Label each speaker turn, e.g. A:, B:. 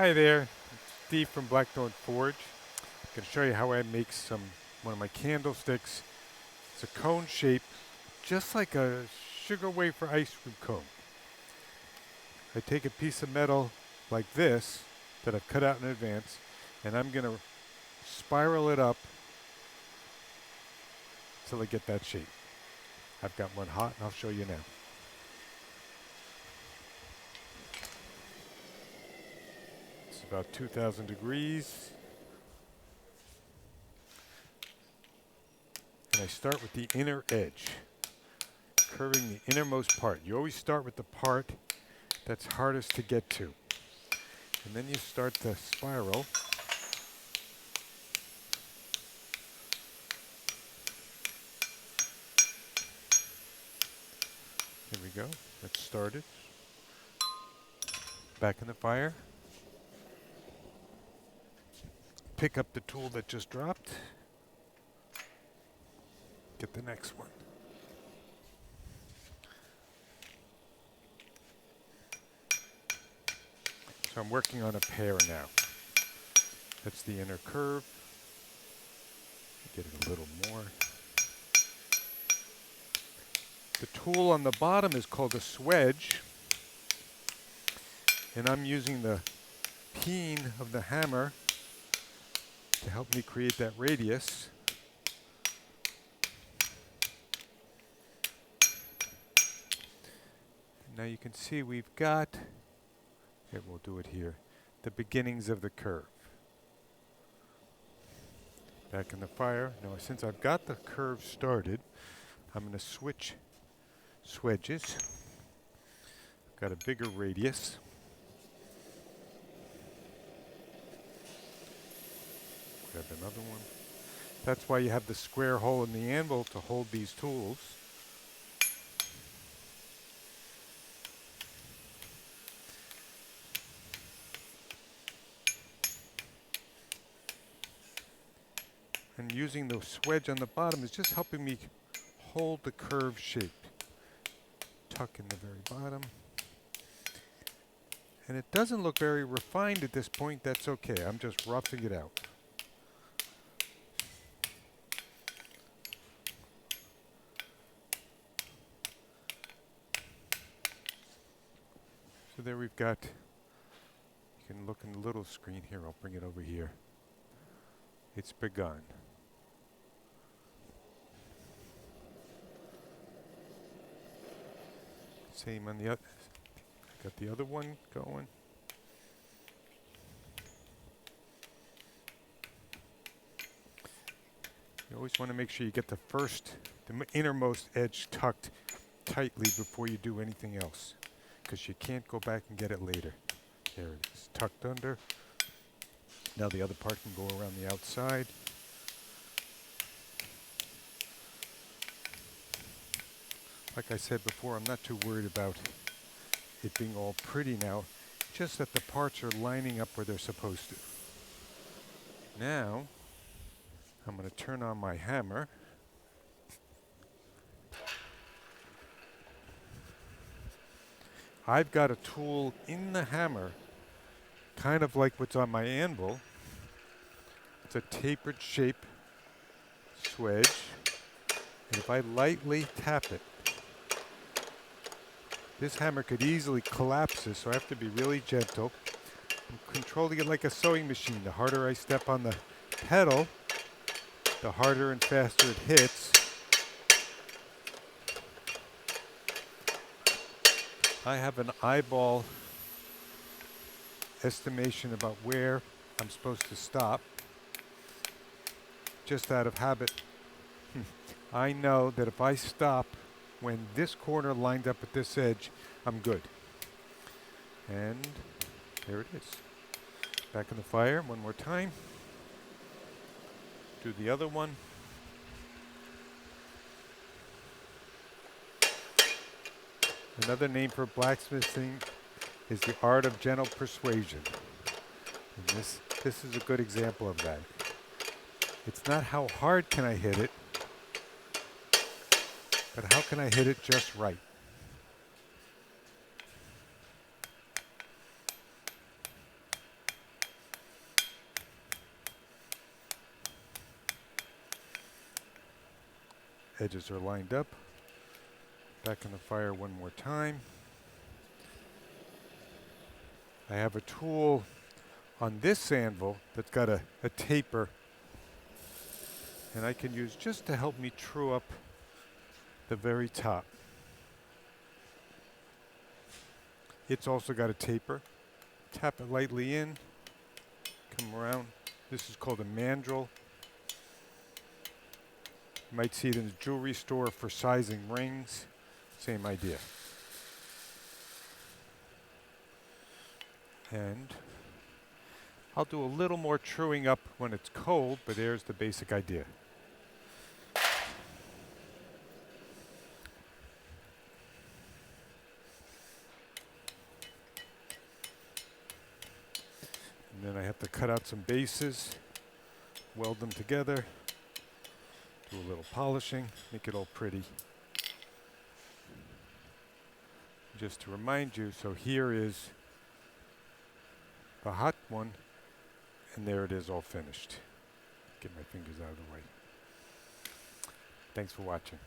A: Hi there, it's Steve from Blackthorne Forge. I'm going to show you how I make one of my candlesticks. It's a cone shape, just like a sugar wafer ice cream cone. I take a piece of metal like this that I've cut out in advance, and I'm going to spiral it up till I get that shape. I've got one hot, and I'll show you now. It's about 2,000 degrees. And I start with the inner edge, curving the innermost part. You always start with the part that's hardest to get to. And then you start the spiral. Here we go. That's started. Back in the fire. Pick up the tool that just dropped. Get the next one. So I'm working on a pair now. That's the inner curve. Get it a little more. The tool on the bottom is called a swedge. And I'm using the peen of the hammer to help me create that radius. Now you can see we've got, here we'll do it here, the beginnings of the curve. Back in the fire. Now since I've got the curve started, I'm going to switch swedges. I've got a bigger radius. Grab another one. That's why you have the square hole in the anvil to hold these tools. And using the swedge on the bottom is just helping me hold the curve shape. Tuck in the very bottom. And it doesn't look very refined at this point. That's okay. I'm just roughing it out. So there we've got, you can look in the little screen here. I'll bring it over here. It's begun. Same on the other. Got the other one going. You always want to make sure you get the innermost edge tucked tightly before you do anything else, because you can't go back and get it later. There it is, tucked under. Now the other part can go around the outside. Like I said before, I'm not too worried about it being all pretty now, just that the parts are lining up where they're supposed to. Now, I'm going to turn on my hammer. I've got a tool in the hammer, kind of like what's on my anvil. It's a tapered shape swedge, and if I lightly tap it, this hammer could easily collapse this, so I have to be really gentle. I'm controlling it like a sewing machine. The harder I step on the pedal, the harder and faster it hits. I have an eyeball estimation about where I'm supposed to stop, just out of habit. I know that if I stop when this corner lined up with this edge, I'm good. And there it is. Back in the fire one more time. Do the other one. Another name for blacksmithing is the art of gentle persuasion. And this is a good example of that. It's not how hard can I hit it, but how can I hit it just right? Edges are lined up. Back in the fire one more time. I have a tool on this anvil that's got a taper, and I can use just to help me true up the very top. It's also got a taper. Tap it lightly in, come around. This is called a mandrel. You might see it in the jewelry store for sizing rings. Same idea. And I'll do a little more truing up when it's cold, but there's the basic idea. And then I have to cut out some bases, weld them together, do a little polishing, make it all pretty. Just to remind you, so here is the hot one, and there it is all finished. Get my fingers out of the way. Thanks for watching.